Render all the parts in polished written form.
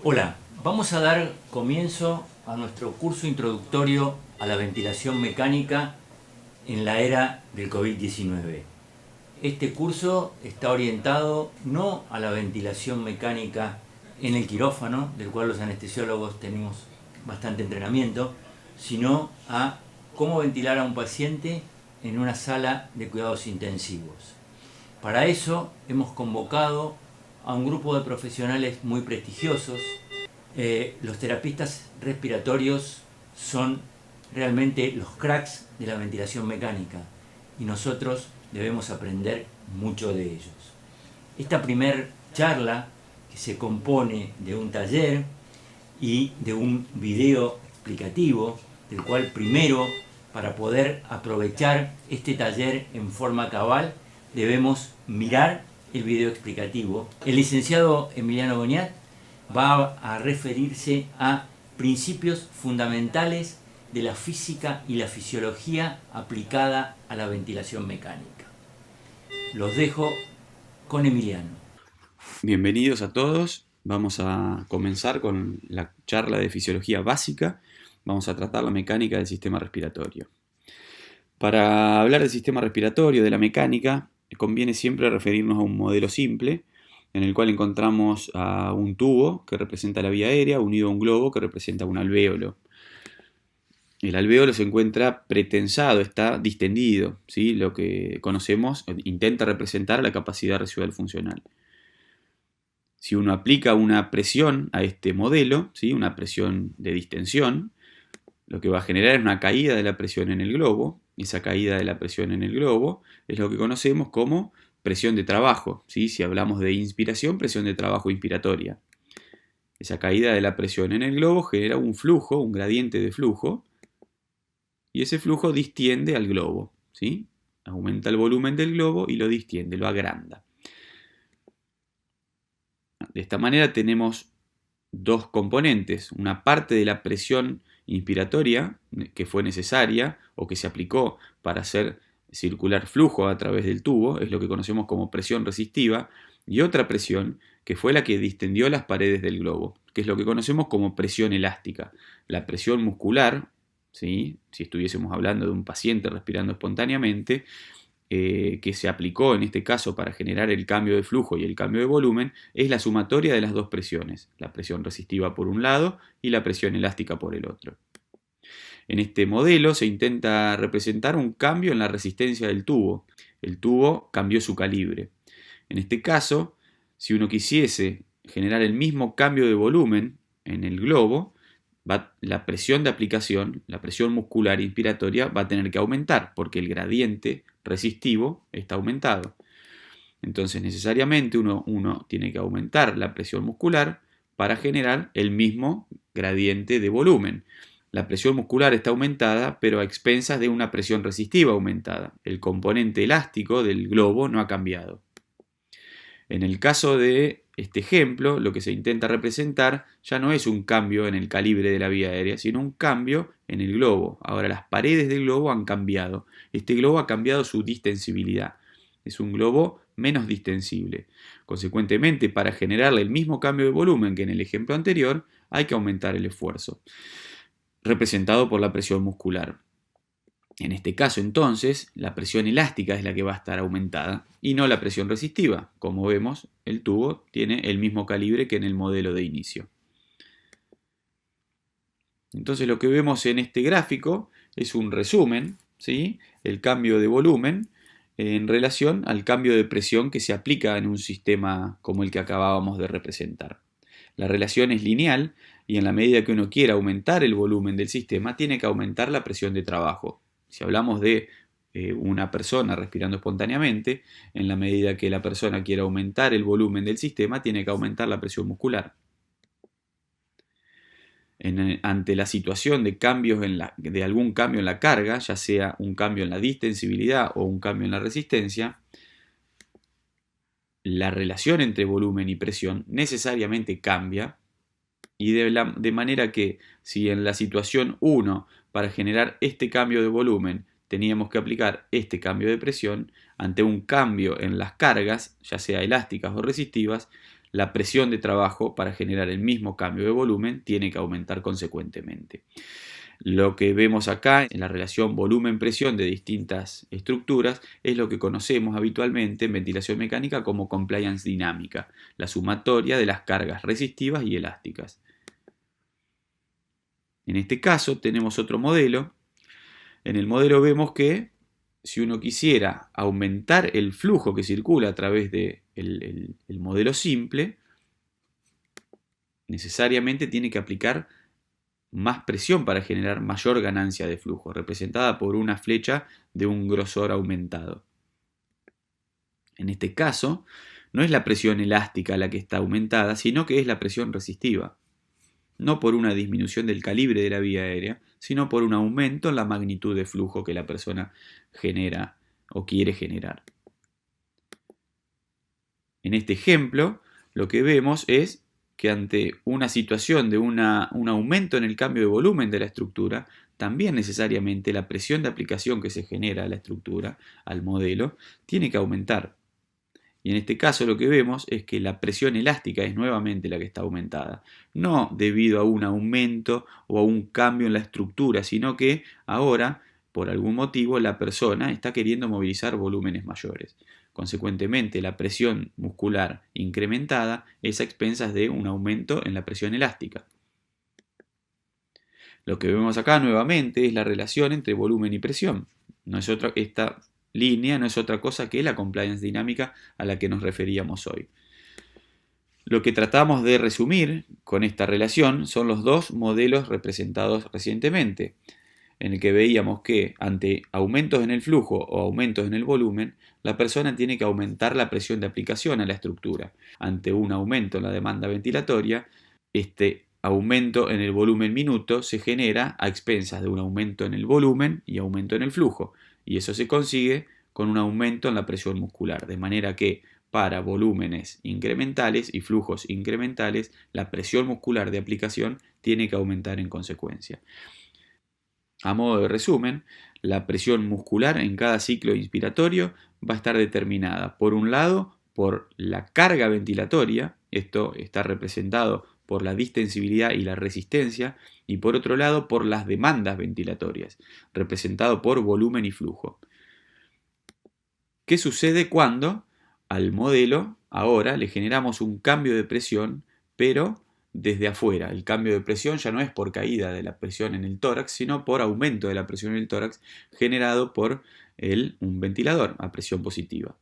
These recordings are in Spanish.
Hola, vamos a dar comienzo a nuestro curso introductorio a la ventilación mecánica en la era del COVID-19. Este curso está orientado no a la ventilación mecánica en el quirófano, del cual los anestesiólogos tenemos bastante entrenamiento, sino a cómo ventilar a un paciente en una sala de cuidados intensivos. Para eso hemos convocado a un grupo de profesionales muy prestigiosos. Los terapistas respiratorios son realmente los cracks de la ventilación mecánica y nosotros debemos aprender mucho de ellos. Esta primer charla, que se compone de un taller y de un video explicativo, del cual primero, para poder aprovechar este taller en forma cabal, debemos mirar el video explicativo. El licenciado Emiliano Goñat va a referirse a principios fundamentales de la física y la fisiología aplicada a la ventilación mecánica. Los dejo con Emiliano. Bienvenidos a todos. Vamos a comenzar con la charla de fisiología básica. Vamos a tratar la mecánica del sistema respiratorio. Para hablar del sistema respiratorio, de la mecánica, conviene siempre referirnos a un modelo simple, en el cual encontramos a un tubo que representa la vía aérea, unido a un globo que representa un alvéolo. El alvéolo se encuentra pretensado, está distendido, ¿sí? Lo que conocemos intenta representar la capacidad residual funcional. Si uno aplica una presión a este modelo, ¿sí? Una presión de distensión, lo que va a generar es una caída de la presión en el globo. Esa caída de la presión en el globo es lo que conocemos como presión de trabajo, ¿sí? Si hablamos de inspiración, presión de trabajo inspiratoria. Esa caída de la presión en el globo genera un flujo, un gradiente de flujo, y ese flujo distiende al globo, ¿sí? Aumenta el volumen del globo y lo distiende, lo agranda. De esta manera tenemos dos componentes, una parte de la presión inspiratoria que fue necesaria o que se aplicó para hacer circular flujo a través del tubo, es lo que conocemos como presión resistiva, y otra presión que fue la que distendió las paredes del globo, que es lo que conocemos como presión elástica. La presión muscular, ¿sí? Si estuviésemos hablando de un paciente respirando espontáneamente, que se aplicó en este caso para generar el cambio de flujo y el cambio de volumen, es la sumatoria de las dos presiones, la presión resistiva por un lado y la presión elástica por el otro. En este modelo se intenta representar un cambio en la resistencia del tubo. El tubo cambió su calibre. En este caso, si uno quisiese generar el mismo cambio de volumen en el globo, la presión de aplicación, la presión muscular inspiratoria va a tener que aumentar porque el gradiente resistivo está aumentado. Entonces necesariamente uno tiene que aumentar la presión muscular para generar el mismo gradiente de volumen. La presión muscular está aumentada, pero a expensas de una presión resistiva aumentada. El componente elástico del globo no ha cambiado. En el caso de este ejemplo, lo que se intenta representar ya no es un cambio en el calibre de la vía aérea, sino un cambio en el globo. Ahora las paredes del globo han cambiado. Este globo ha cambiado su distensibilidad. Es un globo menos distensible. Consecuentemente, para generarle el mismo cambio de volumen que en el ejemplo anterior, hay que aumentar el esfuerzo, representado por la presión muscular. En este caso, entonces, la presión elástica es la que va a estar aumentada y no la presión resistiva. Como vemos, el tubo tiene el mismo calibre que en el modelo de inicio. Entonces, lo que vemos en este gráfico es un resumen, ¿sí? El cambio de volumen en relación al cambio de presión que se aplica en un sistema como el que acabábamos de representar. La relación es lineal y en la medida que uno quiera aumentar el volumen del sistema, tiene que aumentar la presión de trabajo. Si hablamos de una persona respirando espontáneamente, en la medida que la persona quiera aumentar el volumen del sistema, tiene que aumentar la presión muscular. Ante la situación de cambios de algún cambio en la carga, ya sea un cambio en la distensibilidad o un cambio en la resistencia, la relación entre volumen y presión necesariamente cambia, y de manera que si en la situación 1 para generar este cambio de volumen teníamos que aplicar este cambio de presión, ante un cambio en las cargas, ya sea elásticas o resistivas, la presión de trabajo para generar el mismo cambio de volumen tiene que aumentar consecuentemente. Lo que vemos acá en la relación volumen-presión de distintas estructuras es lo que conocemos habitualmente en ventilación mecánica como compliance dinámica, la sumatoria de las cargas resistivas y elásticas. En este caso tenemos otro modelo. En el modelo vemos que si uno quisiera aumentar el flujo que circula a través del modelo simple, necesariamente tiene que aplicar más presión para generar mayor ganancia de flujo, representada por una flecha de un grosor aumentado. En este caso, no es la presión elástica la que está aumentada, sino que es la presión resistiva. No por una disminución del calibre de la vía aérea, sino por un aumento en la magnitud de flujo que la persona genera o quiere generar. En este ejemplo, lo que vemos es que ante una situación de un aumento en el cambio de volumen de la estructura, también necesariamente la presión de aplicación que se genera a la estructura, al modelo, tiene que aumentar. Y en este caso lo que vemos es que la presión elástica es nuevamente la que está aumentada, no debido a un aumento o a un cambio en la estructura, sino que ahora, por algún motivo, la persona está queriendo movilizar volúmenes mayores. Consecuentemente, la presión muscular incrementada es a expensas de un aumento en la presión elástica. Lo que vemos acá nuevamente es la relación entre volumen y presión. Esta línea no es otra cosa que la compliance dinámica a la que nos referíamos hoy. Lo que tratamos de resumir con esta relación son los dos modelos representados recientemente, en el que veíamos que ante aumentos en el flujo o aumentos en el volumen, la persona tiene que aumentar la presión de aplicación a la estructura. Ante un aumento en la demanda ventilatoria, este aumento en el volumen minuto se genera a expensas de un aumento en el volumen y aumento en el flujo, y eso se consigue con un aumento en la presión muscular, de manera que para volúmenes incrementales y flujos incrementales, la presión muscular de aplicación tiene que aumentar en consecuencia. A modo de resumen, la presión muscular en cada ciclo inspiratorio va a estar determinada, por un lado, por la carga ventilatoria, esto está representado por la distensibilidad y la resistencia, y por otro lado, por las demandas ventilatorias, representado por volumen y flujo. ¿Qué sucede cuando al modelo ahora le generamos un cambio de presión, pero desde afuera? El cambio de presión ya no es por caída de la presión en el tórax, sino por aumento de la presión en el tórax generado por un ventilador a presión positiva.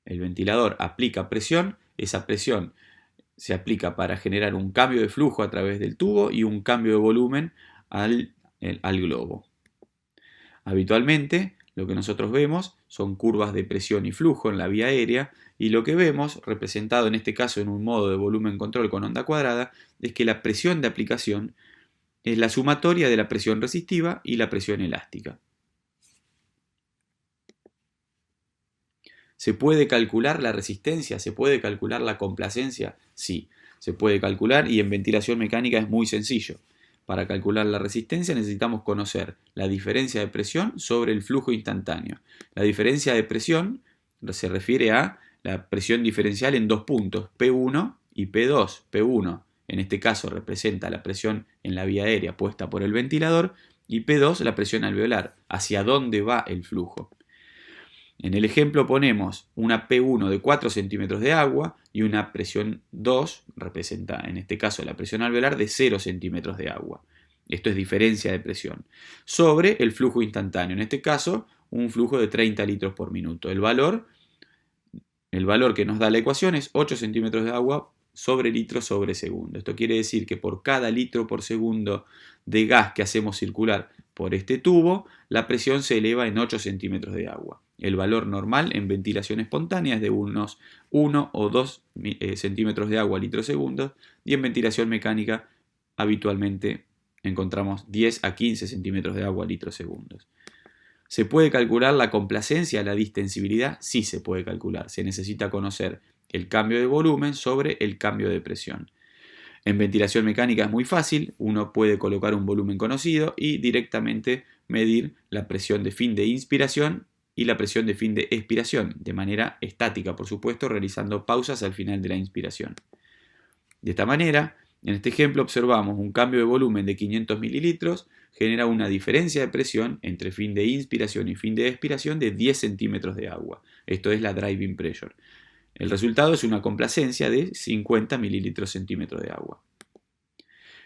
El ventilador aplica presión, esa presión se aplica para generar un cambio de flujo a través del tubo y un cambio de volumen al globo. Habitualmente, lo que nosotros vemos son curvas de presión y flujo en la vía aérea, y lo que vemos, representado en este caso en un modo de volumen control con onda cuadrada, es que la presión de aplicación es la sumatoria de la presión resistiva y la presión elástica. ¿Se puede calcular la resistencia? ¿Se puede calcular la complacencia? Sí, se puede calcular, y en ventilación mecánica es muy sencillo. Para calcular la resistencia necesitamos conocer la diferencia de presión sobre el flujo instantáneo. La diferencia de presión se refiere a la presión diferencial en dos puntos, P1 y P2. P1 en este caso representa la presión en la vía aérea puesta por el ventilador, y P2 la presión alveolar, hacia dónde va el flujo. En el ejemplo ponemos una P1 de 4 centímetros de agua y una presión 2, representa en este caso la presión alveolar, de 0 centímetros de agua. Esto es diferencia de presión. Sobre el flujo instantáneo, en este caso un flujo de 30 litros por minuto. El valor que nos da la ecuación es 8 centímetros de agua sobre litro sobre segundo. Esto quiere decir que por cada litro por segundo de gas que hacemos circular por este tubo, la presión se eleva en 8 centímetros de agua. El valor normal en ventilación espontánea es de unos 1 o 2 centímetros de agua a litro segundo, y en ventilación mecánica habitualmente encontramos 10 a 15 centímetros de agua a litro segundos. ¿Se puede calcular la complacencia, la distensibilidad? Sí se puede calcular. Se necesita conocer el cambio de volumen sobre el cambio de presión. En ventilación mecánica es muy fácil, uno puede colocar un volumen conocido y directamente medir la presión de fin de inspiración y la presión de fin de expiración, de manera estática, por supuesto, realizando pausas al final de la inspiración. De esta manera, en este ejemplo observamos un cambio de volumen de 500 mililitros, genera una diferencia de presión entre fin de inspiración y fin de expiración de 10 centímetros de agua. Esto es la driving pressure. El resultado es una complacencia de 50 mililitros centímetros de agua.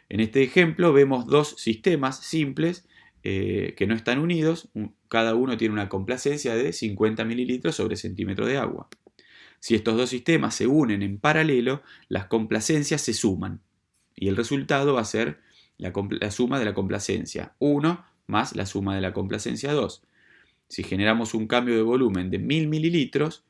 En este ejemplo vemos dos sistemas simples que no están unidos. Cada uno tiene una complacencia de 50 mililitros sobre centímetro de agua. Si estos dos sistemas se unen en paralelo, las complacencias se suman y el resultado va a ser la suma de la complacencia 1 más la suma de la complacencia 2. Si generamos un cambio de volumen de 1000 mililitros,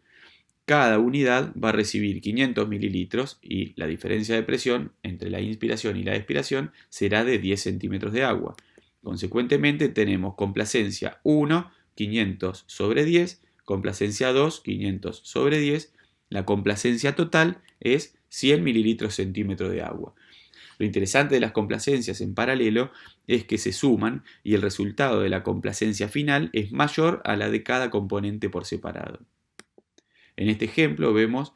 cada unidad va a recibir 500 mililitros y la diferencia de presión entre la inspiración y la expiración será de 10 centímetros de agua. Consecuentemente tenemos complacencia 1, 500 sobre 10, complacencia 2, 500 sobre 10. La complacencia total es 100 mililitros centímetros de agua. Lo interesante de las complacencias en paralelo es que se suman y el resultado de la complacencia final es mayor a la de cada componente por separado. En este ejemplo vemos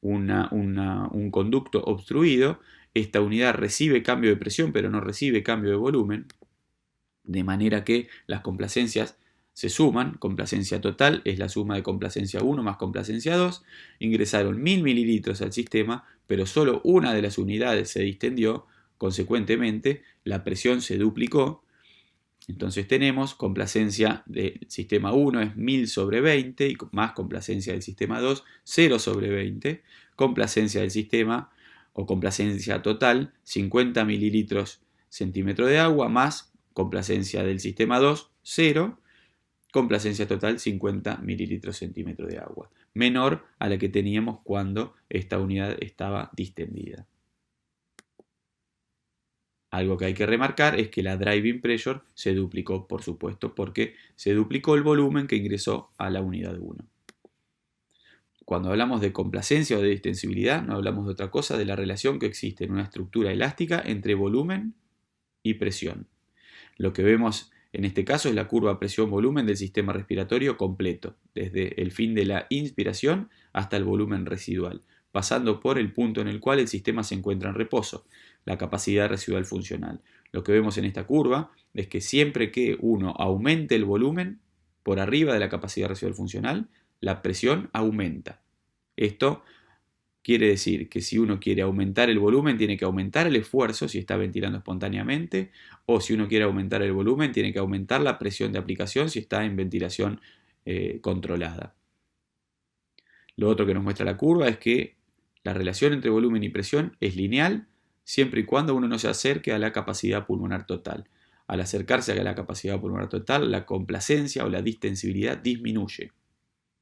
un conducto obstruido. Esta unidad recibe cambio de presión pero no recibe cambio de volumen, de manera que las complacencias se suman. Complacencia total es la suma de complacencia 1 más complacencia 2. Ingresaron 1000 mililitros al sistema, pero solo una de las unidades se distendió. Consecuentemente, la presión se duplicó. Entonces tenemos complacencia del sistema 1 es 1000 sobre 20 y más complacencia del sistema 2, 0 sobre 20. Complacencia del sistema o complacencia total, 50 mililitros centímetro de agua más complacencia del sistema 2, 0. Complacencia total 50 mililitros centímetro de agua, menor a la que teníamos cuando esta unidad estaba distendida. Algo que hay que remarcar es que la driving pressure se duplicó, por supuesto, porque se duplicó el volumen que ingresó a la unidad 1. Cuando hablamos de complacencia o de distensibilidad, no hablamos de otra cosa de la relación que existe en una estructura elástica entre volumen y presión. Lo que vemos en este caso es la curva presión-volumen del sistema respiratorio completo, desde el fin de la inspiración hasta el volumen residual, pasando por el punto en el cual el sistema se encuentra en reposo, la capacidad residual funcional. Lo que vemos en esta curva es que siempre que uno aumente el volumen por arriba de la capacidad residual funcional, la presión aumenta. Esto quiere decir que si uno quiere aumentar el volumen, tiene que aumentar el esfuerzo si está ventilando espontáneamente, o si uno quiere aumentar el volumen, tiene que aumentar la presión de aplicación si está en ventilación controlada. Lo otro que nos muestra la curva es que la relación entre volumen y presión es lineal siempre y cuando uno no se acerque a la capacidad pulmonar total. Al acercarse a la capacidad pulmonar total, la complacencia o la distensibilidad disminuye.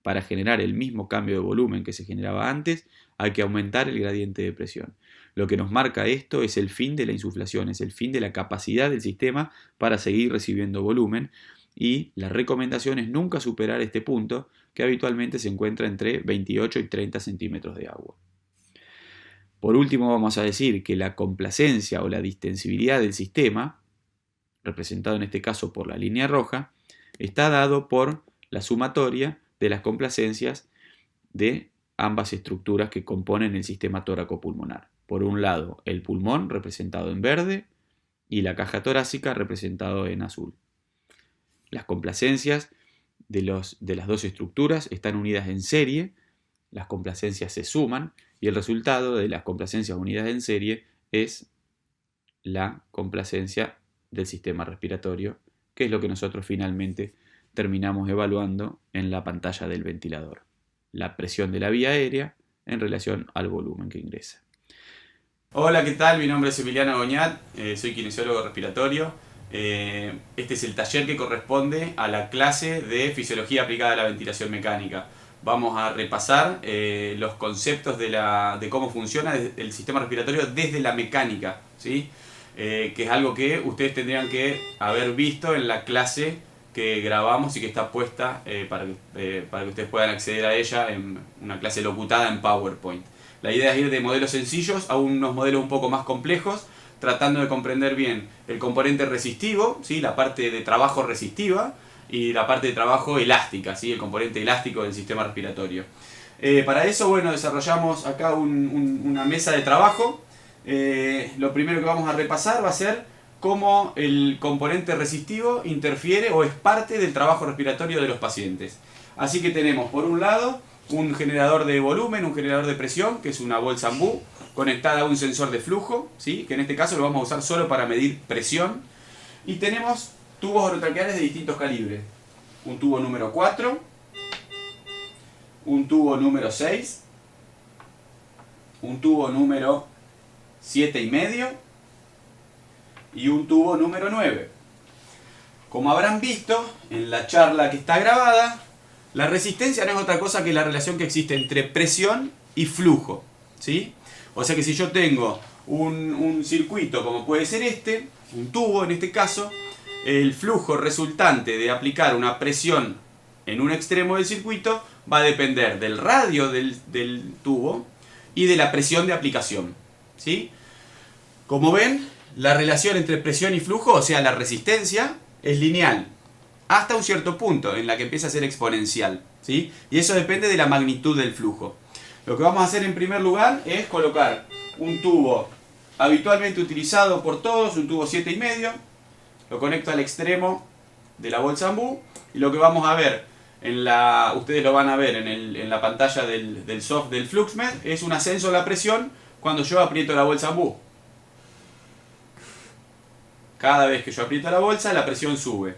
Para generar el mismo cambio de volumen que se generaba antes, hay que aumentar el gradiente de presión. Lo que nos marca esto es el fin de la insuflación, es el fin de la capacidad del sistema para seguir recibiendo volumen, y la recomendación es nunca superar este punto, que habitualmente se encuentra entre 28 y 30 centímetros de agua. Por último, vamos a decir que la complacencia o la distensibilidad del sistema, representado en este caso por la línea roja, está dado por la sumatoria de las complacencias de ambas estructuras que componen el sistema tóraco-pulmonar. Por un lado, el pulmón, representado en verde, y la caja torácica, representado en azul. Las complacencias de las dos estructuras están unidas en serie, las complacencias se suman, y el resultado de las complacencias unidas en serie es la complacencia del sistema respiratorio, que es lo que nosotros finalmente terminamos evaluando en la pantalla del ventilador. La presión de la vía aérea en relación al volumen que ingresa. Hola, ¿qué tal? Mi nombre es Emiliano Goñat, soy kinesiólogo respiratorio. Este es el taller que corresponde a la clase de Fisiología aplicada a la ventilación mecánica. Vamos a repasar los conceptos de cómo funciona el sistema respiratorio desde la mecánica, ¿sí? Que es algo que ustedes tendrían que haber visto en la clase que grabamos y que está puesta para que ustedes puedan acceder a ella en una clase locutada en PowerPoint. La idea es ir de modelos sencillos a unos modelos un poco más complejos, tratando de comprender bien el componente resistivo, ¿sí? La parte de trabajo resistiva, y la parte de trabajo elástica, ¿sí? El componente elástico del sistema respiratorio. Para eso, bueno, desarrollamos acá una mesa de trabajo. Lo primero que vamos a repasar va a ser cómo el componente resistivo interfiere o es parte del trabajo respiratorio de los pacientes. Así que tenemos por un lado un generador de volumen, un generador de presión, que es una bolsa Ambu, conectada a un sensor de flujo, ¿sí? Que en este caso lo vamos a usar solo para medir presión. Y tenemos tubos orotraqueales de distintos calibres. Un tubo número 4, un tubo número 6, un tubo número 7,5 y un tubo número 9. Como habrán visto en la charla que está grabada, la resistencia no es otra cosa que la relación que existe entre presión y flujo, ¿sí? O sea que si yo tengo un circuito como puede ser este, un tubo en este caso, el flujo resultante de aplicar una presión en un extremo del circuito va a depender del radio del tubo y de la presión de aplicación, ¿sí? Como ven, la relación entre presión y flujo, o sea la resistencia, es lineal hasta un cierto punto en la que empieza a ser exponencial, ¿sí? Y eso depende de la magnitud del flujo. Lo que vamos a hacer en primer lugar es colocar un tubo habitualmente utilizado por todos, un tubo 7,5, lo conecto al extremo de la bolsa Ambu y lo que vamos a ver, ustedes lo van a ver en la pantalla del soft del FluxMed, es un ascenso de la presión cuando yo aprieto la bolsa Ambu. Cada vez que yo aprieto la bolsa, la presión sube.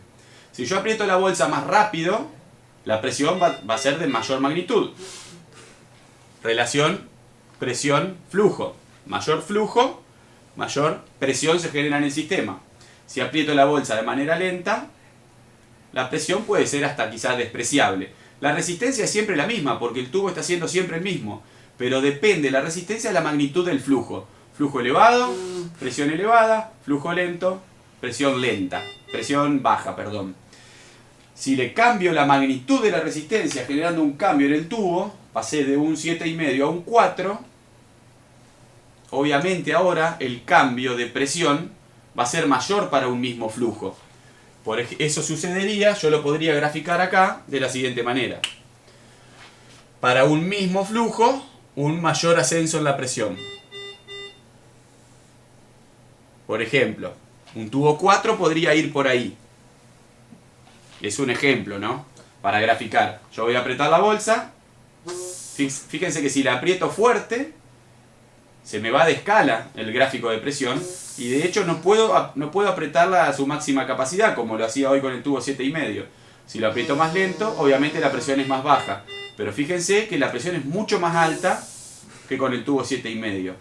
Si yo aprieto la bolsa más rápido, la presión va a ser de mayor magnitud. Relación presión-flujo. Mayor flujo, mayor presión se genera en el sistema. Si aprieto la bolsa de manera lenta, la presión puede ser hasta quizás despreciable. La resistencia es siempre la misma, porque el tubo está siendo siempre el mismo. Pero depende la resistencia de la magnitud del flujo. Flujo elevado, presión elevada, flujo lento, presión lenta. Presión baja, perdón. Si le cambio la magnitud de la resistencia generando un cambio en el tubo, pasé de un 7,5 a un 4, obviamente ahora el cambio de presión va a ser mayor para un mismo flujo. Por eso sucedería, yo lo podría graficar acá de la siguiente manera. Para un mismo flujo, un mayor ascenso en la presión. Por ejemplo, un tubo 4 podría ir por ahí. Es un ejemplo, ¿no? Para graficar. Yo voy a apretar la bolsa. Fíjense que si la aprieto fuerte, se me va de escala el gráfico de presión. Y de hecho no puedo apretarla a su máxima capacidad, como lo hacía hoy con el tubo 7,5. Si lo aprieto más lento, obviamente la presión es más baja. Pero fíjense que la presión es mucho más alta que con el tubo 7,5.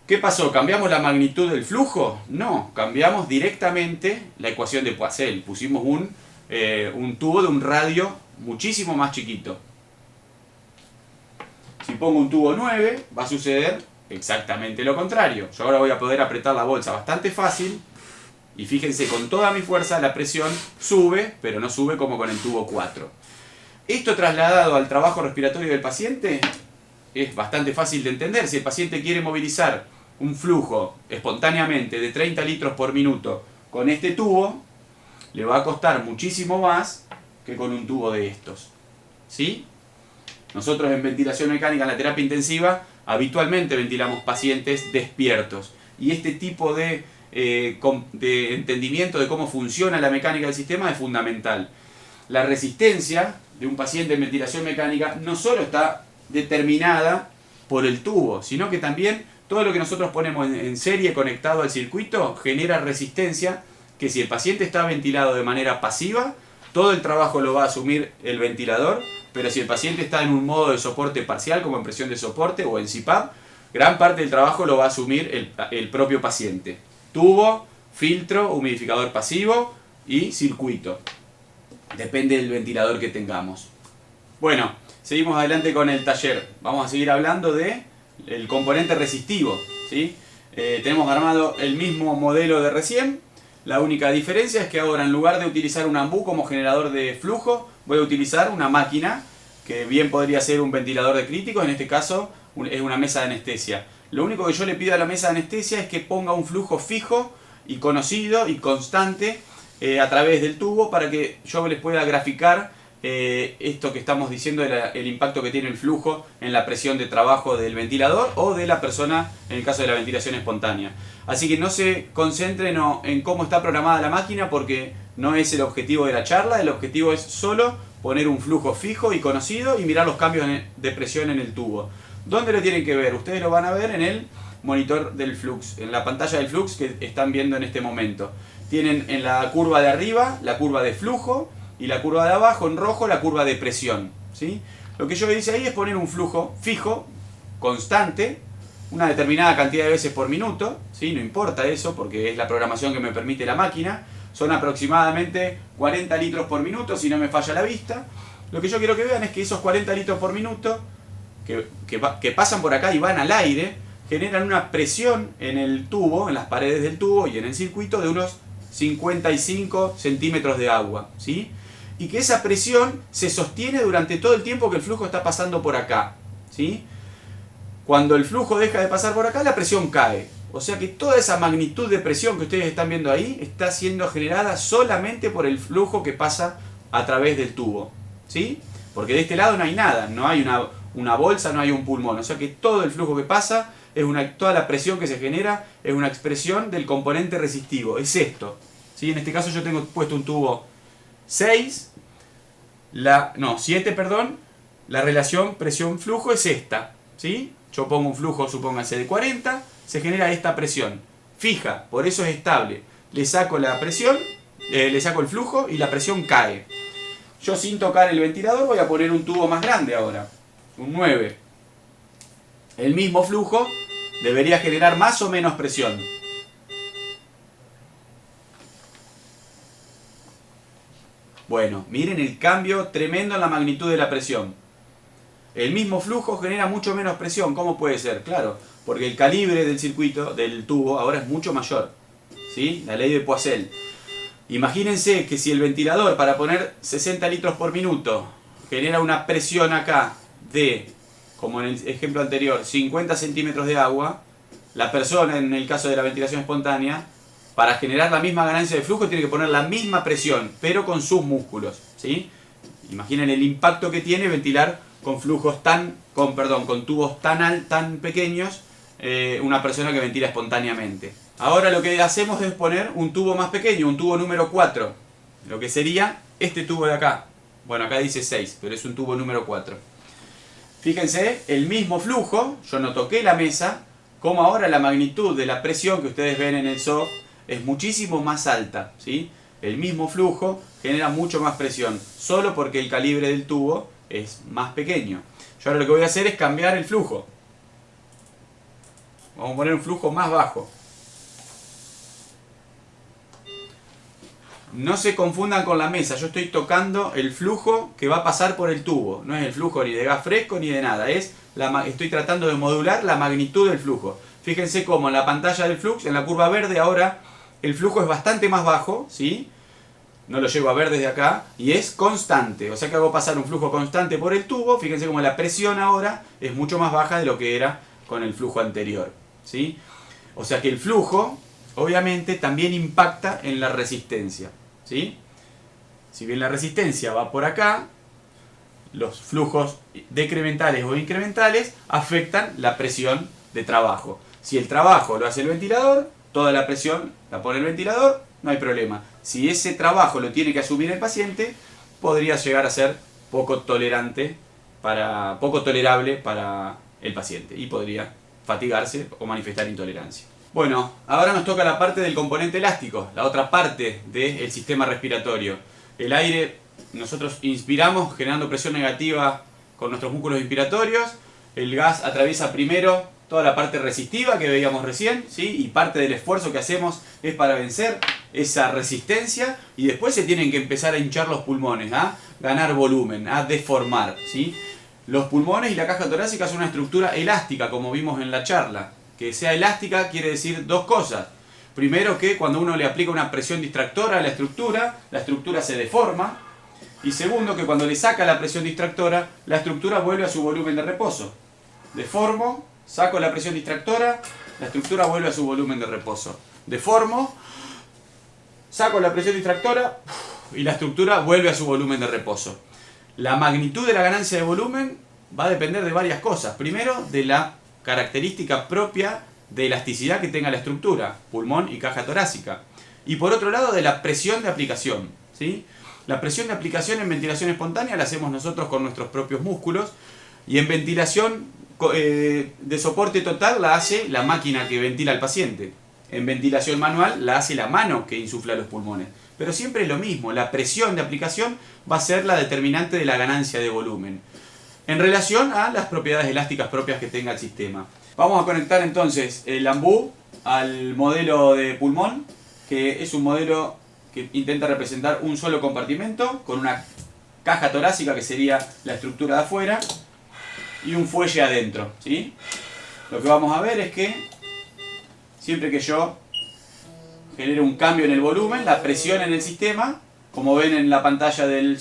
¿Qué pasó? ¿Cambiamos la magnitud del flujo? No, cambiamos directamente la ecuación de Poiseuille. Pusimos un tubo de un radio muchísimo más chiquito. Si pongo un tubo 9, va a suceder exactamente lo contrario. Yo ahora voy a poder apretar la bolsa bastante fácil y fíjense, con toda mi fuerza la presión sube, pero no sube como con el tubo 4. Esto trasladado al trabajo respiratorio del paciente es bastante fácil de entender. Si el paciente quiere movilizar un flujo espontáneamente de 30 litros por minuto con este tubo, le va a costar muchísimo más que con un tubo de estos, ¿sí? Nosotros en ventilación mecánica, en la terapia intensiva, habitualmente ventilamos pacientes despiertos. Y este tipo de entendimiento de cómo funciona la mecánica del sistema es fundamental. La resistencia de un paciente en ventilación mecánica no solo está determinada por el tubo, sino que también todo lo que nosotros ponemos en serie conectado al circuito genera resistencia, que si el paciente está ventilado de manera pasiva, todo el trabajo lo va a asumir el ventilador, pero si el paciente está en un modo de soporte parcial, como en presión de soporte o en CPAP, gran parte del trabajo lo va a asumir el propio paciente. Tubo, filtro, humidificador pasivo y circuito. Depende del ventilador que tengamos. Bueno, seguimos adelante con el taller. Vamos a seguir hablando del componente resistivo, ¿sí? Tenemos armado el mismo modelo de recién. La única diferencia es que ahora, en lugar de utilizar un Ambu como generador de flujo, voy a utilizar una máquina que bien podría ser un ventilador de críticos. En este caso es una mesa de anestesia. Lo único que yo le pido a la mesa de anestesia es que ponga un flujo fijo y conocido y constante a través del tubo para que yo les pueda graficar esto que estamos diciendo, el impacto que tiene el flujo en la presión de trabajo del ventilador o de la persona en el caso de la ventilación espontánea. Así que no se concentren en cómo está programada la máquina, porque no es el objetivo de la charla. El objetivo es solo poner un flujo fijo y conocido y mirar los cambios de presión en el tubo. ¿Dónde lo tienen que ver? Ustedes lo van a ver en el monitor del flux, en la pantalla del flux que están viendo en este momento. Tienen en la curva de arriba la curva de flujo y la curva de abajo en rojo la curva de presión, ¿sí? Lo que yo hice ahí es poner un flujo fijo, constante, una determinada cantidad de veces por minuto, ¿sí? No importa eso porque es la programación que me permite la máquina. Son aproximadamente 40 litros por minuto si no me falla la vista. Lo que yo quiero que vean es que esos 40 litros por minuto que pasan por acá y van al aire generan una presión en el tubo, en las paredes del tubo y en el circuito de unos 55 centímetros de agua, ¿sí? Y que esa presión se sostiene durante todo el tiempo que el flujo está pasando por acá, ¿sí? Cuando el flujo deja de pasar por acá, la presión cae. O sea que toda esa magnitud de presión que ustedes están viendo ahí está siendo generada solamente por el flujo que pasa a través del tubo, ¿sí? Porque de este lado no hay nada, no hay una bolsa, no hay un pulmón. O sea que todo el flujo que pasa, toda la presión que se genera es una expresión del componente resistivo. Es esto, ¿sí? En este caso yo tengo puesto un tubo 7, perdón. La relación presión-flujo es esta, ¿sí? Yo pongo un flujo, supónganse, de 40, se genera esta presión fija, por eso es estable. Le saco la presión, le saco el flujo y la presión cae. Yo, sin tocar el ventilador, voy a poner un tubo más grande ahora, un 9. El mismo flujo debería generar más o menos presión. Bueno, miren el cambio tremendo en la magnitud de la presión. El mismo flujo genera mucho menos presión. ¿Cómo puede ser? Claro, porque el calibre del circuito, del tubo, ahora es mucho mayor, ¿sí? La ley de Poiseuille. Imagínense que si el ventilador, para poner 60 litros por minuto, genera una presión acá de, como en el ejemplo anterior, 50 centímetros de agua, la persona, en el caso de la ventilación espontánea, para generar la misma ganancia de flujo tiene que poner la misma presión, pero con sus músculos, ¿sí? Imaginen el impacto que tiene ventilar con flujos con tubos tan pequeños, una persona que ventila espontáneamente. Ahora lo que hacemos es poner un tubo más pequeño, un tubo número 4, lo que sería este tubo de acá. Bueno, acá dice 6, pero es un tubo número 4. Fíjense, el mismo flujo, yo no toqué la mesa, como ahora la magnitud de la presión que ustedes ven en el soft es muchísimo más alta, ¿sí? El mismo flujo genera mucho más presión, solo porque el calibre del tubo es más pequeño. Yo ahora lo que voy a hacer es cambiar el flujo. Vamos a poner un flujo más bajo. No se confundan con la mesa, yo estoy tocando el flujo que va a pasar por el tubo. No es el flujo ni de gas fresco ni de nada, estoy tratando de modular la magnitud del flujo. Fíjense cómo en la pantalla del flux, en la curva verde, ahora el flujo es bastante más bajo, ¿sí? No lo llego a ver desde acá, y es constante. O sea que hago pasar un flujo constante por el tubo. Fíjense cómo la presión ahora es mucho más baja de lo que era con el flujo anterior, ¿sí? O sea que el flujo, obviamente, también impacta en la resistencia, ¿sí? Si bien la resistencia va por acá, los flujos decrementales o incrementales afectan la presión de trabajo. Si el trabajo lo hace el ventilador, toda la presión la pone el ventilador, no hay problema. Si ese trabajo lo tiene que asumir el paciente, podría llegar a ser poco tolerable para el paciente y podría fatigarse o manifestar intolerancia. Bueno, ahora nos toca la parte del componente elástico, la otra parte del sistema respiratorio. El aire, nosotros inspiramos generando presión negativa con nuestros músculos inspiratorios. El gas atraviesa primero toda la parte resistiva que veíamos recién, ¿sí? Y parte del esfuerzo que hacemos es para vencer esa resistencia, y después se tienen que empezar a hinchar los pulmones, a ganar volumen, a deformar, ¿sí? Los pulmones y la caja torácica son una estructura elástica, como vimos en la charla. Que sea elástica quiere decir dos cosas. Primero, que cuando uno le aplica una presión distractora a la estructura se deforma. Y segundo, que cuando le saca la presión distractora, la estructura vuelve a su volumen de reposo. Deformo, saco la presión distractora, la estructura vuelve a su volumen de reposo. Deformo, saco la presión distractora y la estructura vuelve a su volumen de reposo. La magnitud de la ganancia de volumen va a depender de varias cosas. Primero, de la característica propia de elasticidad que tenga la estructura, pulmón y caja torácica. Y por otro lado, de la presión de aplicación, ¿sí? La presión de aplicación en ventilación espontánea la hacemos nosotros con nuestros propios músculos, y en ventilación de soporte total la hace la máquina que ventila al paciente. En ventilación manual la hace la mano que insufla los pulmones. Pero siempre es lo mismo, la presión de aplicación va a ser la determinante de la ganancia de volumen, en relación a las propiedades elásticas propias que tenga el sistema. Vamos a conectar entonces el AMBU al modelo de pulmón, que es un modelo que intenta representar un solo compartimento con una caja torácica, que sería la estructura de afuera, y un fuelle adentro, ¿sí? Lo que vamos a ver es que siempre que yo genere un cambio en el volumen, la presión en el sistema, como ven en la pantalla del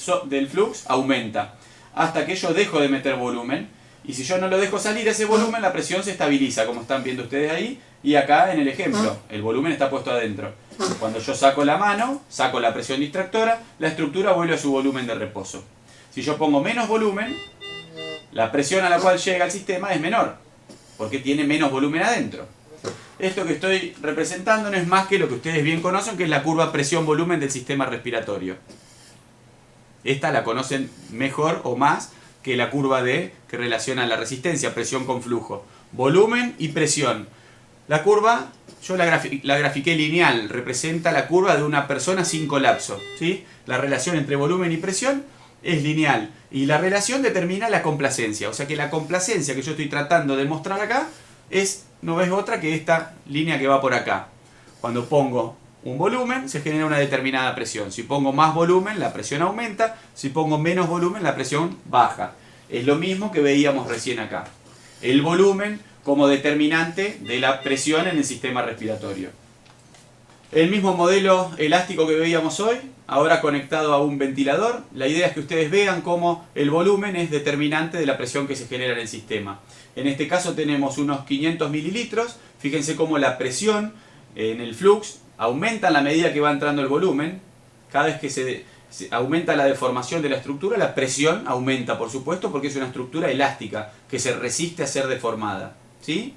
flux, aumenta hasta que yo dejo de meter volumen. Y si yo no lo dejo salir ese volumen, la presión se estabiliza, como están viendo ustedes ahí. Y acá en el ejemplo, el volumen está puesto adentro. Cuando yo saco la mano, saco la presión distractora, la estructura vuelve a su volumen de reposo. Si yo pongo menos volumen, la presión a la cual llega el sistema es menor, porque tiene menos volumen adentro. Esto que estoy representando no es más que lo que ustedes bien conocen, que es la curva presión-volumen del sistema respiratorio. Esta la conocen mejor o más que la curva D, que relaciona la resistencia, presión con flujo. Volumen y presión. La curva, yo la grafiqué lineal, representa la curva de una persona sin colapso, ¿sí? La relación entre volumen y presión es lineal, y la relación determina la complacencia. O sea que la complacencia que yo estoy tratando de mostrar acá no es otra que esta línea que va por acá. Cuando pongo un volumen, se genera una determinada presión. Si pongo más volumen, la presión aumenta. Si pongo menos volumen, la presión baja. Es lo mismo que veíamos recién acá. El volumen como determinante de la presión en el sistema respiratorio. El mismo modelo elástico que veíamos hoy, ahora conectado a un ventilador. La idea es que ustedes vean cómo el volumen es determinante de la presión que se genera en el sistema. En este caso tenemos unos 500 mililitros. Fíjense cómo la presión en el flux aumenta a la medida que va entrando el volumen. Cada vez que se aumenta la deformación de la estructura, la presión aumenta, por supuesto, porque es una estructura elástica que se resiste a ser deformada, ¿sí?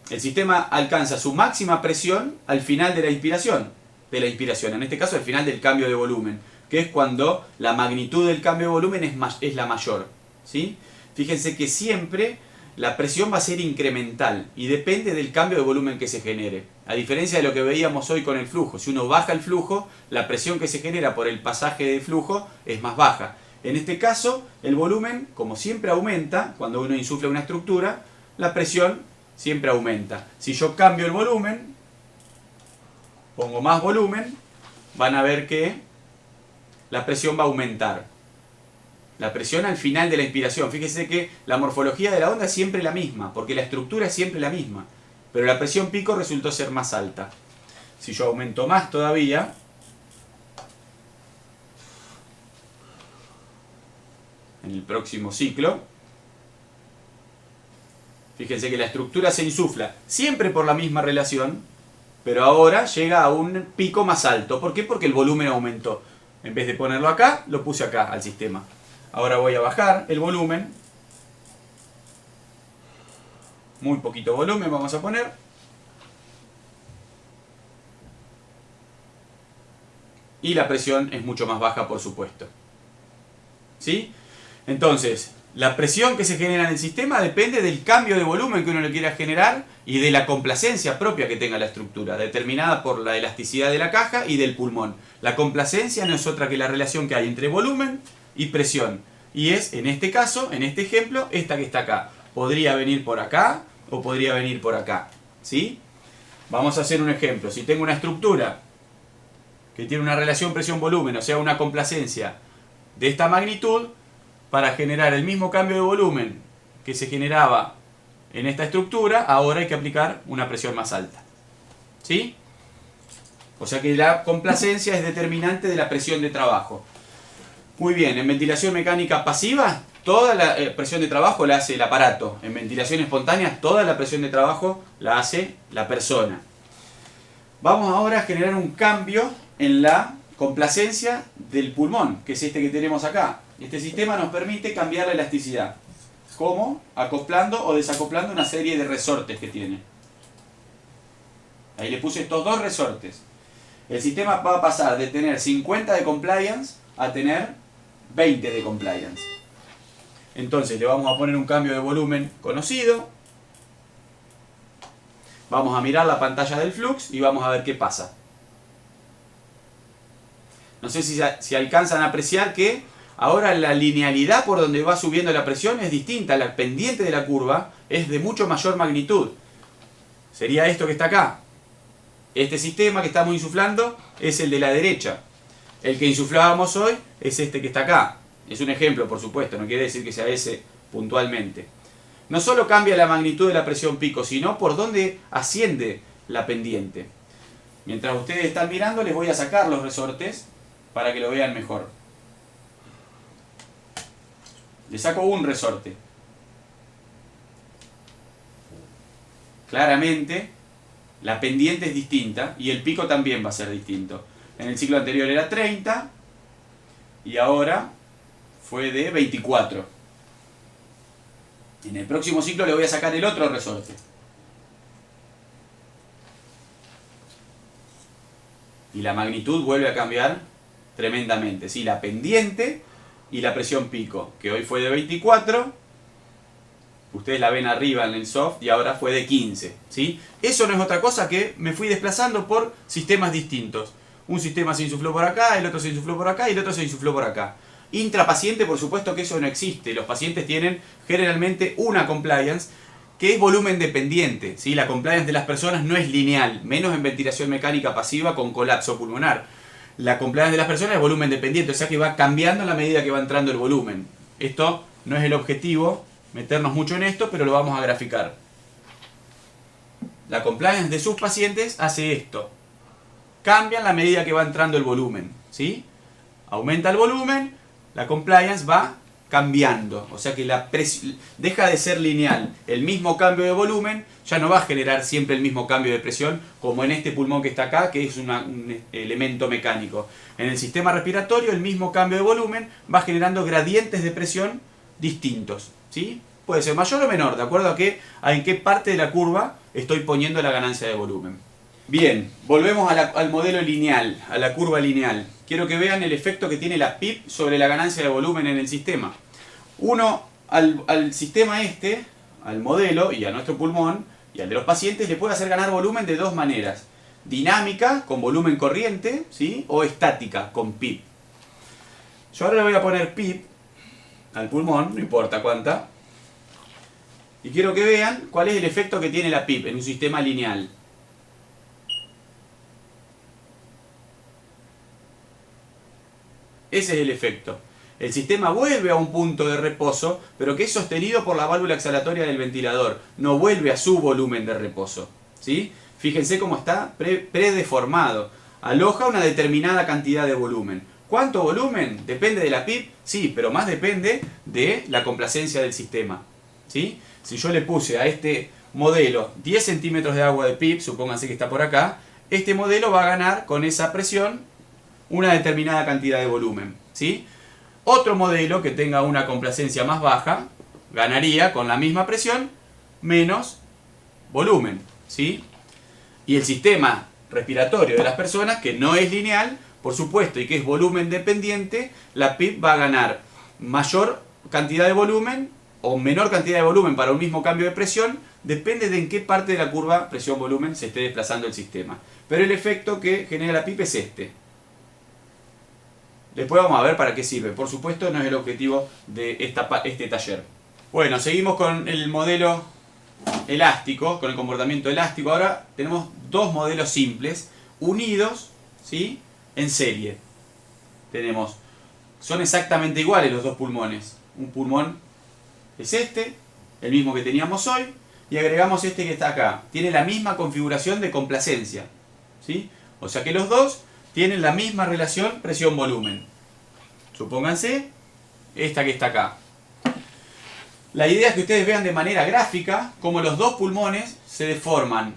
El sistema alcanza su máxima presión al final de la inspiración, en este caso al final del cambio de volumen, que es cuando la magnitud del cambio de volumen es la mayor, ¿sí? Fíjense que siempre la presión va a ser incremental y depende del cambio de volumen que se genere. A diferencia de lo que veíamos hoy con el flujo, si uno baja el flujo, la presión que se genera por el pasaje de flujo es más baja. En este caso, el volumen, como siempre aumenta, cuando uno insufla una estructura, la presión siempre aumenta. Si yo cambio el volumen, pongo más volumen, van a ver que la presión va a aumentar. La presión al final de la inspiración. Fíjese que la morfología de la onda es siempre la misma, porque la estructura es siempre la misma. Pero la presión pico resultó ser más alta. Si yo aumento más todavía, en el próximo ciclo, fíjense que la estructura se insufla siempre por la misma relación, pero ahora llega a un pico más alto. ¿Por qué? Porque el volumen aumentó. En vez de ponerlo acá, lo puse acá al sistema. Ahora voy a bajar el volumen. Muy poquito volumen vamos a poner. Y la presión es mucho más baja, por supuesto. ¿Sí? Entonces, la presión que se genera en el sistema depende del cambio de volumen que uno le quiera generar y de la complacencia propia que tenga la estructura, determinada por la elasticidad de la caja y del pulmón. La complacencia no es otra que la relación que hay entre volumen y presión. Y es, en este caso, en este ejemplo, esta que está acá. Podría venir por acá o podría venir por acá. ¿Sí? Vamos a hacer un ejemplo. Si tengo una estructura que tiene una relación presión-volumen, o sea, una complacencia de esta magnitud, para generar el mismo cambio de volumen que se generaba en esta estructura, ahora hay que aplicar una presión más alta. ¿Sí? O sea que la complacencia es determinante de la presión de trabajo. Muy bien, en ventilación mecánica pasiva, toda la presión de trabajo la hace el aparato. En ventilación espontánea, toda la presión de trabajo la hace la persona. Vamos ahora a generar un cambio en la complacencia del pulmón, que es este que tenemos acá. Este sistema nos permite cambiar la elasticidad. ¿Cómo? Acoplando o desacoplando una serie de resortes que tiene. Ahí le puse estos dos resortes. El sistema va a pasar de tener 50 de compliance a tener 20 de compliance. Entonces le vamos a poner un cambio de volumen conocido. Vamos a mirar la pantalla del flux y vamos a ver qué pasa. No sé si alcanzan a apreciar que ahora la linealidad por donde va subiendo la presión es distinta. La pendiente de la curva es de mucho mayor magnitud. Sería esto que está acá. Este sistema que estamos insuflando es el de la derecha. El que insuflábamos hoy es este que está acá. Es un ejemplo, por supuesto, no quiere decir que sea ese puntualmente. No solo cambia la magnitud de la presión pico, sino por dónde asciende la pendiente. Mientras ustedes están mirando, les voy a sacar los resortes para que lo vean mejor. Le saco un resorte. Claramente, la pendiente es distinta y el pico también va a ser distinto. En el ciclo anterior era 30 y ahora fue de 24. En el próximo ciclo le voy a sacar el otro resorte. Y la magnitud vuelve a cambiar tremendamente. ¿Sí? La pendiente y la presión pico, que hoy fue de 24, ustedes la ven arriba en el soft y ahora fue de 15. ¿Sí? Eso no es otra cosa que me fui desplazando por sistemas distintos. Un sistema se insufló por acá, el otro se insufló por acá y el otro se insufló por acá. Intrapaciente, por supuesto que eso no existe. Los pacientes tienen generalmente una compliance que es volumen dependiente. ¿Sí? La compliance de las personas no es lineal, menos en ventilación mecánica pasiva con colapso pulmonar. La compliance de las personas es volumen dependiente, o sea que va cambiando a la medida que va entrando el volumen. Esto no es el objetivo, meternos mucho en esto, pero lo vamos a graficar. La compliance de sus pacientes hace esto. Cambia a la medida que va entrando el volumen. ¿Sí? Aumenta el volumen, la compliance va cambiando. O sea que la presión deja de ser lineal. El mismo cambio de volumen ya no va a generar siempre el mismo cambio de presión como en este pulmón que está acá, que es un elemento mecánico. En el sistema respiratorio el mismo cambio de volumen va generando gradientes de presión distintos. ¿Sí? Puede ser mayor o menor, de acuerdo a en qué parte de la curva estoy poniendo la ganancia de volumen. Bien, volvemos al modelo lineal, a la curva lineal. Quiero que vean el efecto que tiene la PIP sobre la ganancia de volumen en el sistema. Uno, al sistema al modelo y a nuestro pulmón y al de los pacientes, le puede hacer ganar volumen de dos maneras. Dinámica, con volumen corriente, ¿sí? O estática, con PIP. Yo ahora le voy a poner PIP al pulmón, no importa cuánta. Y quiero que vean cuál es el efecto que tiene la PIP en un sistema lineal. Ese es el efecto. El sistema vuelve a un punto de reposo, pero que es sostenido por la válvula exhalatoria del ventilador. No vuelve a su volumen de reposo. ¿Sí? Fíjense cómo está predeformado. Aloja una determinada cantidad de volumen. ¿Cuánto volumen? ¿Depende de la PIP? Sí, pero más depende de la complacencia del sistema. ¿Sí? Si yo le puse a este modelo 10 centímetros de agua de PIP, supónganse que está por acá, este modelo va a ganar con esa presión una determinada cantidad de volumen. ¿Sí? Otro modelo que tenga una complacencia más baja ganaría con la misma presión menos volumen. ¿Sí? Y el sistema respiratorio de las personas, que no es lineal, por supuesto, y que es volumen dependiente, la PIP va a ganar mayor cantidad de volumen o menor cantidad de volumen para un mismo cambio de presión, depende de en qué parte de la curva presión-volumen se esté desplazando el sistema. Pero el efecto que genera la PIP es este. Después vamos a ver para qué sirve. Por supuesto, no es el objetivo de este taller. Bueno, seguimos con el modelo elástico, con el comportamiento elástico. Ahora tenemos dos modelos simples, unidos, ¿sí? En serie. Son exactamente iguales los dos pulmones. Un pulmón es este, el mismo que teníamos hoy, y agregamos este que está acá. Tiene la misma configuración de complacencia. ¿Sí? O sea que los dos tienen la misma relación presión-volumen. Supónganse esta que está acá. La idea es que ustedes vean de manera gráfica cómo los dos pulmones se deforman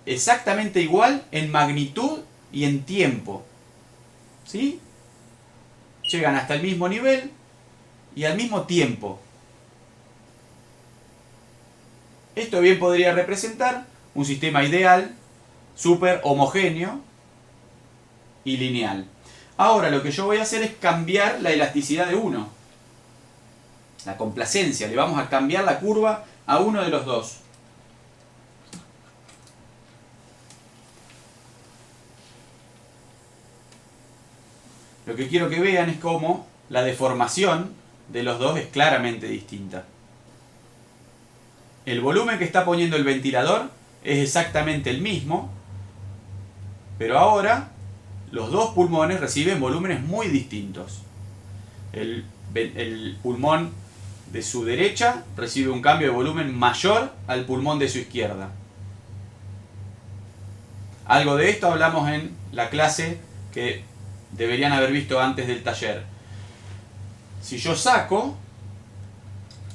exactamente igual en magnitud y en tiempo. ¿sí? Llegan hasta el mismo nivel y al mismo tiempo. Esto bien podría representar un sistema ideal, súper homogéneo y lineal. Ahora lo que yo voy a hacer es cambiar la elasticidad de uno. La complacencia. Le vamos a cambiar la curva a uno de los dos. Lo que quiero que vean es cómo la deformación de los dos es claramente distinta. El volumen que está poniendo el ventilador es exactamente el mismo, pero ahora los dos pulmones reciben volúmenes muy distintos. El pulmón de su derecha recibe un cambio de volumen mayor al pulmón de su izquierda. Algo de esto hablamos en la clase que deberían haber visto antes del taller. Si yo saco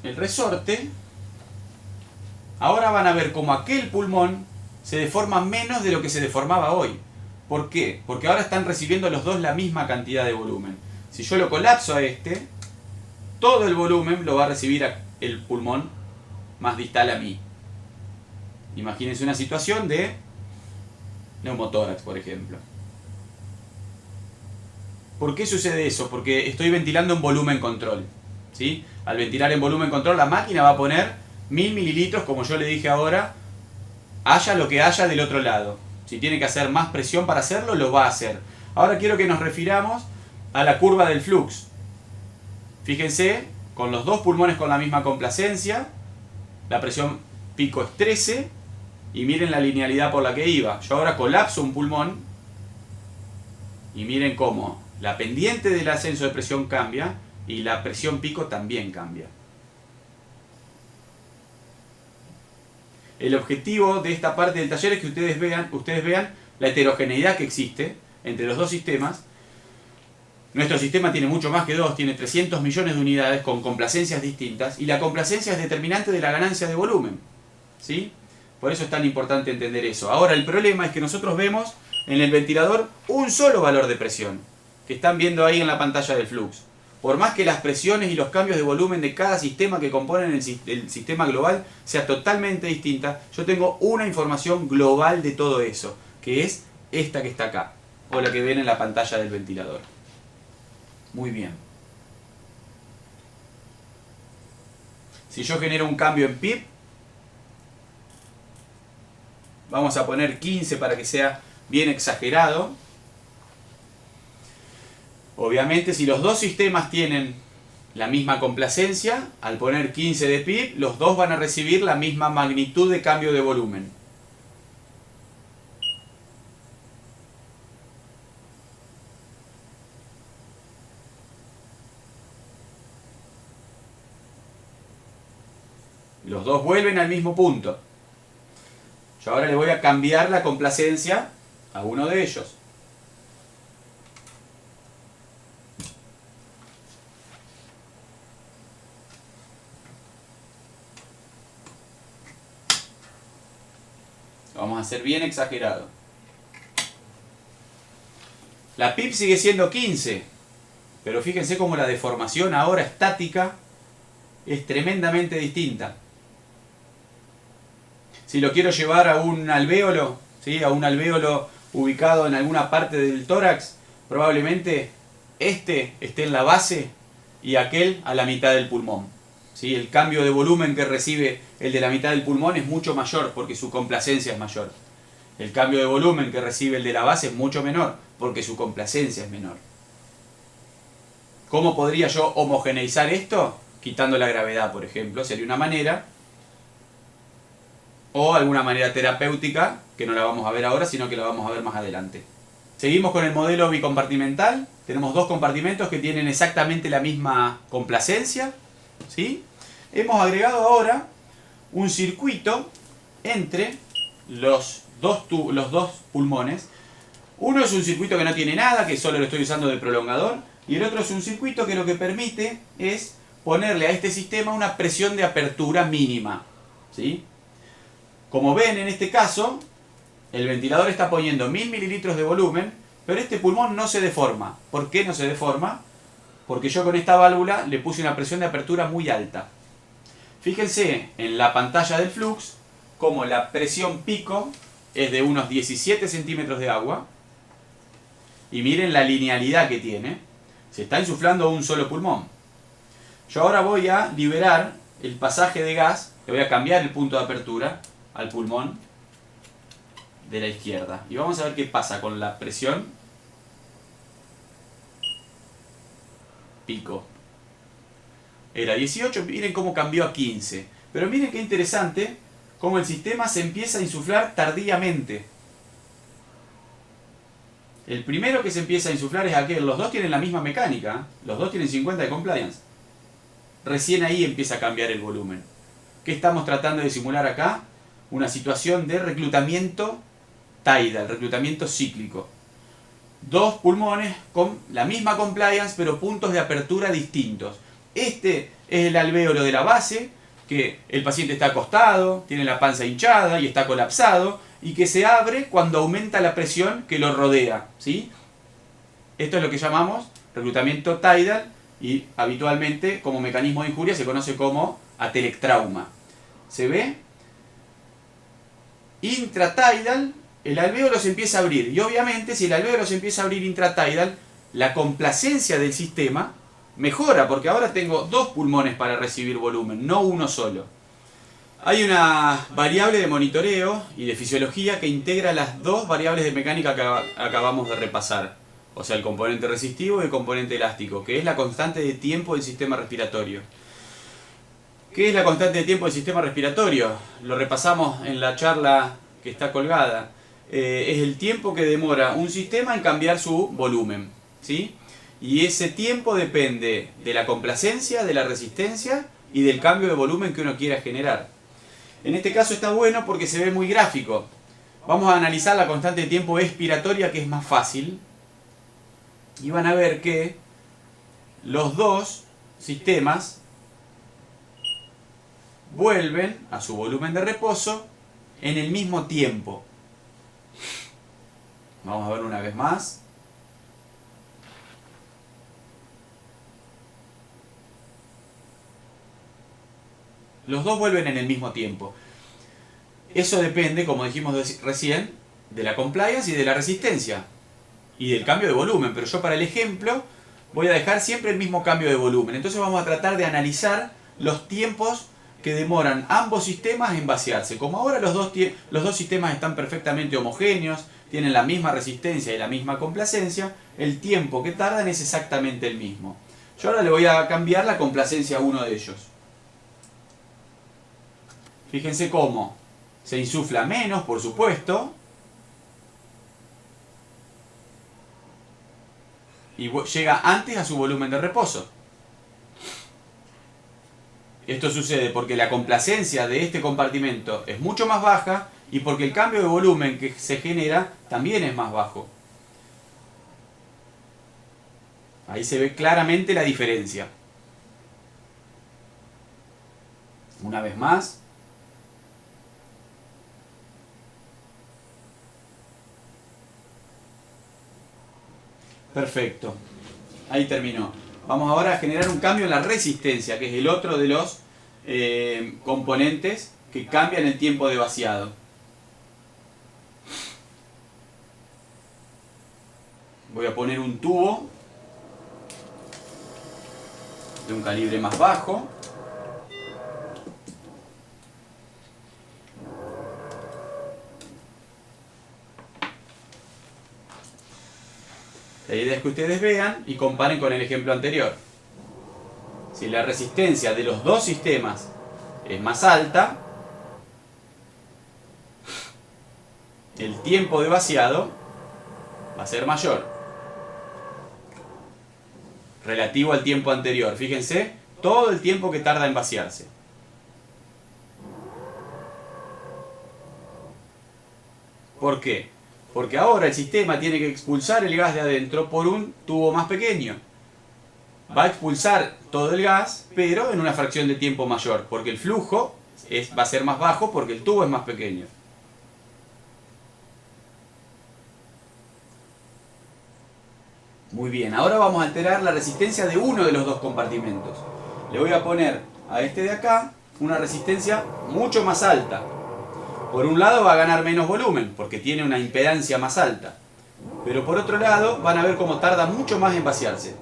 el resorte, ahora van a ver cómo aquel pulmón se deforma menos de lo que se deformaba hoy. ¿Por qué? Porque ahora están recibiendo los dos la misma cantidad de volumen. Si yo lo colapso a este, todo el volumen lo va a recibir el pulmón más distal a mí. Imagínense una situación de neumotórax, por ejemplo. ¿Por qué sucede eso? Porque estoy ventilando en volumen control, ¿sí? Al ventilar en volumen control, la máquina va a poner 1000 mililitros, como yo le dije ahora, haya lo que haya del otro lado. Si tiene que hacer más presión para hacerlo, lo va a hacer. Ahora quiero que nos refiramos a la curva del flux. Fíjense, con los dos pulmones con la misma complacencia, la presión pico es 13, y miren la linealidad por la que iba. Yo ahora colapso un pulmón, y miren cómo la pendiente del ascenso de presión cambia, y la presión pico también cambia. El objetivo de esta parte del taller es que ustedes vean la heterogeneidad que existe entre los dos sistemas. Nuestro sistema tiene mucho más que dos, tiene 300 millones de unidades con complacencias distintas, y la complacencia es determinante de la ganancia de volumen, ¿sí? Por eso es tan importante entender eso. Ahora el problema es que nosotros vemos en el ventilador un solo valor de presión, que están viendo ahí en la pantalla del flux. Por más que las presiones y los cambios de volumen de cada sistema que componen el sistema global sea totalmente distinta, yo tengo una información global de todo eso, que es esta que está acá, o la que ven en la pantalla del ventilador. Muy bien. Si yo genero un cambio en PIB, vamos a poner 15 para que sea bien exagerado. Obviamente, si los dos sistemas tienen la misma complacencia, al poner 15 de PIB, los dos van a recibir la misma magnitud de cambio de volumen. Los dos vuelven al mismo punto. Yo ahora le voy a cambiar la complacencia a uno de ellos. Lo vamos a hacer bien exagerado. La PIB sigue siendo 15, pero fíjense cómo la deformación ahora estática es tremendamente distinta. Si lo quiero llevar a un alvéolo, ¿sí? A un alvéolo ubicado en alguna parte del tórax, probablemente este esté en la base y aquel a la mitad del pulmón, ¿sí? El cambio de volumen que recibe el de la mitad del pulmón es mucho mayor porque su complacencia es mayor. El cambio de volumen que recibe el de la base es mucho menor porque su complacencia es menor. ¿Cómo podría yo homogeneizar esto? Quitando la gravedad, por ejemplo, sería una manera. O alguna manera terapéutica, que no la vamos a ver ahora, sino que la vamos a ver más adelante. Seguimos con el modelo bicompartimental. Tenemos dos compartimentos que tienen exactamente la misma complacencia, ¿sí? Hemos agregado ahora un circuito entre los dos pulmones. Uno es un circuito que no tiene nada, que solo lo estoy usando de prolongador, y el otro es un circuito que lo que permite es ponerle a este sistema una presión de apertura mínima, ¿sí? Como ven en este caso, el ventilador está poniendo 1000 mililitros de volumen, Pero este pulmón no se deforma. ¿Por qué no se deforma? Porque yo con esta válvula le puse una presión de apertura muy alta. Fíjense en la pantalla del flux como la presión pico es de unos 17 centímetros de agua. Y miren la linealidad que tiene. Se está insuflando un solo pulmón. Yo ahora voy a liberar el pasaje de gas. Le voy a cambiar el punto de apertura al pulmón de la izquierda. Y vamos a ver qué pasa con la presión pico. Era 18, miren cómo cambió a 15. Pero miren qué interesante cómo el sistema se empieza a insuflar tardíamente. El primero que se empieza a insuflar es aquel. Los dos tienen la misma mecánica. Los dos tienen 50 de compliance. Recién ahí empieza a cambiar el volumen. ¿Qué estamos tratando de simular acá? Una situación de reclutamiento tidal, reclutamiento cíclico. Dos pulmones con la misma compliance, pero puntos de apertura distintos. Este es el alvéolo de la base, que el paciente está acostado, tiene la panza hinchada y está colapsado, y que se abre cuando aumenta la presión que lo rodea, ¿sí? Esto es lo que llamamos reclutamiento tidal, y habitualmente como mecanismo de injuria se conoce como atelectrauma. ¿Se ve? Intratidal, el alvéolo se empieza a abrir, y obviamente si el alvéolo se empieza a abrir intratidal, la complacencia del sistema mejora, porque ahora tengo dos pulmones para recibir volumen, no uno solo. Hay una variable de monitoreo y de fisiología que integra las dos variables de mecánica que acabamos de repasar. O sea, el componente resistivo y el componente elástico, que es la constante de tiempo del sistema respiratorio. ¿Qué es la constante de tiempo del sistema respiratorio? Lo repasamos en la charla que está colgada. Es el tiempo que demora un sistema en cambiar su volumen, ¿sí? Y ese tiempo depende de la complacencia, de la resistencia y del cambio de volumen que uno quiera generar. En este caso está bueno porque se ve muy gráfico. Vamos a analizar la constante de tiempo expiratoria, que es más fácil. Y van a ver que los dos sistemas vuelven a su volumen de reposo en el mismo tiempo. Vamos a ver una vez más. Los dos vuelven en el mismo tiempo. Eso depende, como dijimos recién, de la compliance y de la resistencia. Y del cambio de volumen. Pero yo para el ejemplo voy a dejar siempre el mismo cambio de volumen. Entonces vamos a tratar de analizar los tiempos que demoran ambos sistemas en vaciarse. Como ahora los dos sistemas están perfectamente homogéneos, tienen la misma resistencia y la misma complacencia, el tiempo que tardan es exactamente el mismo. Yo ahora le voy a cambiar la complacencia a uno de ellos. Fíjense cómo se insufla menos, por supuesto, y llega antes a su volumen de reposo. Esto sucede porque la complacencia de este compartimento es mucho más baja y porque el cambio de volumen que se genera también es más bajo. Ahí se ve claramente la diferencia. Una vez más. Perfecto. Ahí terminó. Vamos ahora a generar un cambio en la resistencia, que es el otro de los componentes que cambian el tiempo de vaciado. Voy a poner un tubo de un calibre más bajo. La idea es que ustedes vean y comparen con el ejemplo anterior. Si la resistencia de los dos sistemas es más alta, el tiempo de vaciado va a ser mayor relativo al tiempo anterior. Fíjense, todo el tiempo que tarda en vaciarse. ¿Por qué? Porque ahora el sistema tiene que expulsar el gas de adentro por un tubo más pequeño. Va a expulsar todo el gas, pero en una fracción de tiempo mayor, porque el flujo va a ser más bajo porque el tubo es más pequeño. Muy bien, ahora vamos a alterar la resistencia de uno de los dos compartimentos. Le voy a poner a este de acá una resistencia mucho más alta. Por un lado va a ganar menos volumen, porque tiene una impedancia más alta. Pero por otro lado van a ver cómo tarda mucho más en vaciarse.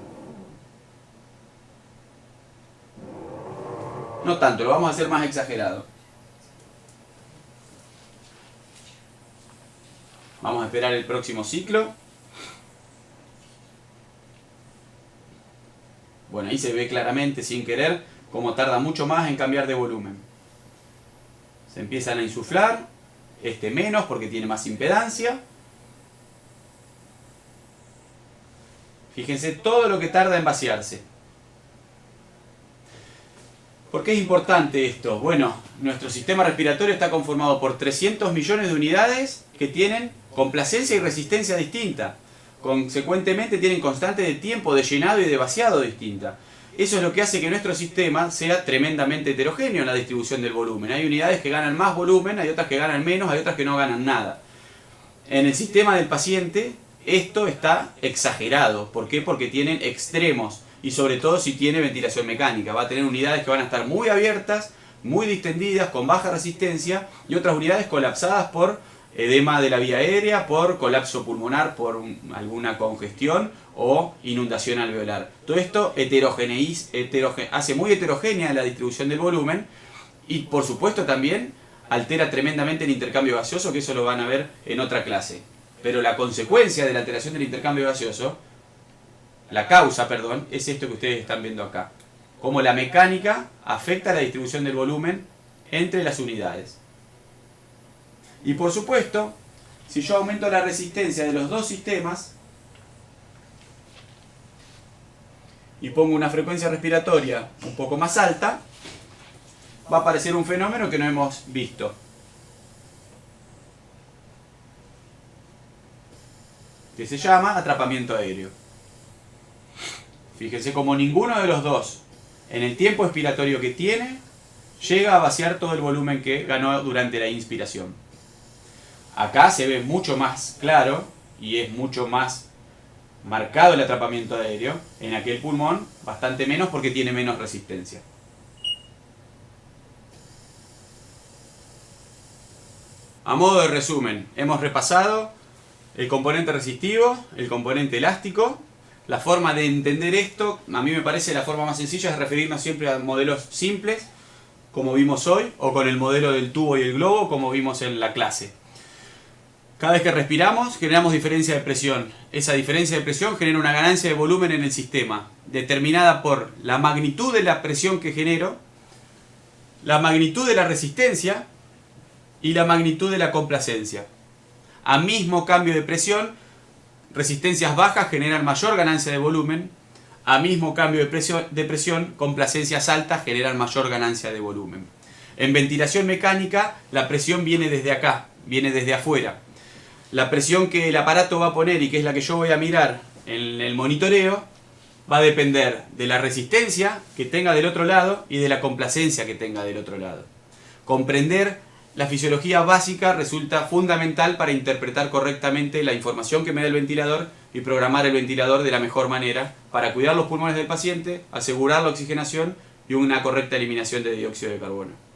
No tanto, lo vamos a hacer más exagerado. Vamos a esperar el próximo ciclo. Bueno, ahí se ve claramente, sin querer, cómo tarda mucho más en cambiar de volumen. Se empiezan a insuflar, este menos porque tiene más impedancia. Fíjense todo lo que tarda en vaciarse. ¿Por qué es importante esto? Bueno, nuestro sistema respiratorio está conformado por 300 millones de unidades que tienen complacencia y resistencia distinta. Consecuentemente tienen constante de tiempo de llenado y de vaciado distinta. Eso es lo que hace que nuestro sistema sea tremendamente heterogéneo en la distribución del volumen. Hay unidades que ganan más volumen, hay otras que ganan menos, hay otras que no ganan nada. En el sistema del paciente esto está exagerado. ¿Por qué? Porque tienen extremos. Y sobre todo si tiene ventilación mecánica. Va a tener unidades que van a estar muy abiertas, muy distendidas, con baja resistencia, y otras unidades colapsadas por edema de la vía aérea, por colapso pulmonar, por alguna congestión o inundación alveolar. Todo esto hace muy heterogénea la distribución del volumen y por supuesto también altera tremendamente el intercambio gaseoso, que eso lo van a ver en otra clase. Pero la consecuencia de la alteración del intercambio gaseoso, la causa, perdón, es esto que ustedes están viendo acá. Cómo la mecánica afecta la distribución del volumen entre las unidades. Y por supuesto, si yo aumento la resistencia de los dos sistemas y pongo una frecuencia respiratoria un poco más alta, va a aparecer un fenómeno que no hemos visto. Que se llama atrapamiento aéreo. Fíjense como ninguno de los dos, en el tiempo expiratorio que tiene, llega a vaciar todo el volumen que ganó durante la inspiración. Acá se ve mucho más claro y es mucho más marcado el atrapamiento aéreo. En aquel pulmón bastante menos porque tiene menos resistencia. A modo de resumen, hemos repasado el componente resistivo, el componente elástico. La forma de entender esto, a mí me parece la forma más sencilla, es referirnos siempre a modelos simples, como vimos hoy, o con el modelo del tubo y el globo, como vimos en la clase. Cada vez que respiramos, generamos diferencia de presión. Esa diferencia de presión genera una ganancia de volumen en el sistema, determinada por la magnitud de la presión que genero, la magnitud de la resistencia y la magnitud de la complacencia. A mismo cambio de presión, resistencias bajas generan mayor ganancia de volumen. A mismo cambio de presión, complacencias altas generan mayor ganancia de volumen. En ventilación mecánica, la presión viene desde acá, viene desde afuera. La presión que el aparato va a poner y que es la que yo voy a mirar en el monitoreo va a depender de la resistencia que tenga del otro lado y de la complacencia que tenga del otro lado. Comprender la fisiología básica resulta fundamental para interpretar correctamente la información que me da el ventilador y programar el ventilador de la mejor manera para cuidar los pulmones del paciente, asegurar la oxigenación y una correcta eliminación de dióxido de carbono.